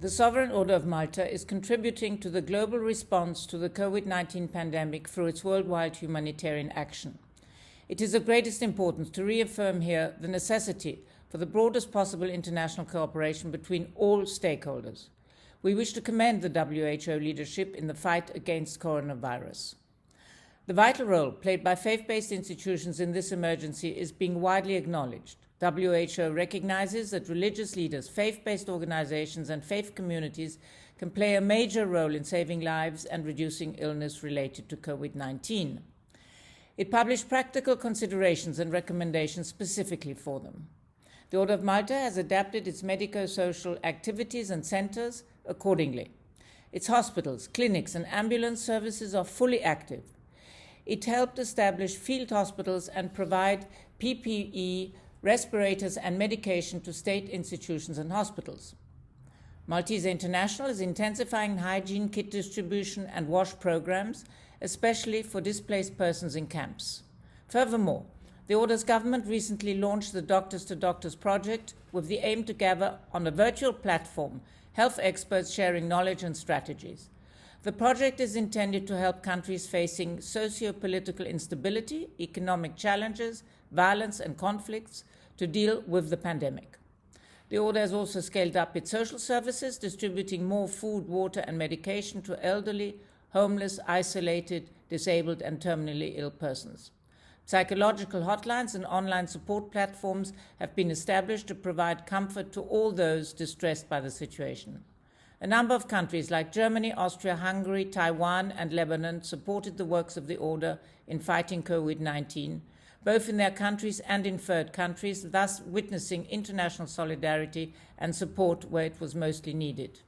The Sovereign Order of Malta is contributing to the global response to the COVID-19 pandemic through its worldwide humanitarian action. It is of greatest importance to reaffirm here the necessity for the broadest possible international cooperation between all stakeholders. We wish to commend the WHO leadership in the fight against coronavirus. The vital role played by faith-based institutions in this emergency is being widely acknowledged. WHO recognizes that religious leaders, faith-based organizations, and faith communities can play a major role in saving lives and reducing illness related to COVID-19. It published practical considerations and recommendations specifically for them. The Order of Malta has adapted its medico-social activities and centers accordingly. Its hospitals, clinics, and ambulance services are fully active. It helped establish field hospitals and provide PPE, respirators, and medication to state institutions and hospitals. Maltese International is intensifying hygiene kit distribution and wash programs, especially for displaced persons in camps. Furthermore, the Order's government recently launched the Doctors to Doctors project with the aim to gather on a virtual platform health experts sharing knowledge and strategies. The project is intended to help countries facing socio-political instability, economic challenges, violence, and conflicts to deal with the pandemic. The Order has also scaled up its social services, distributing more food, water, and medication to elderly, homeless, isolated, disabled, and terminally ill persons. Psychological hotlines and online support platforms have been established to provide comfort to all those distressed by the situation. A number of countries like Germany, Austria, Hungary, Taiwan, and Lebanon supported the works of the Order in fighting COVID-19, both in their countries and in third countries, thus witnessing international solidarity and support where it was mostly needed.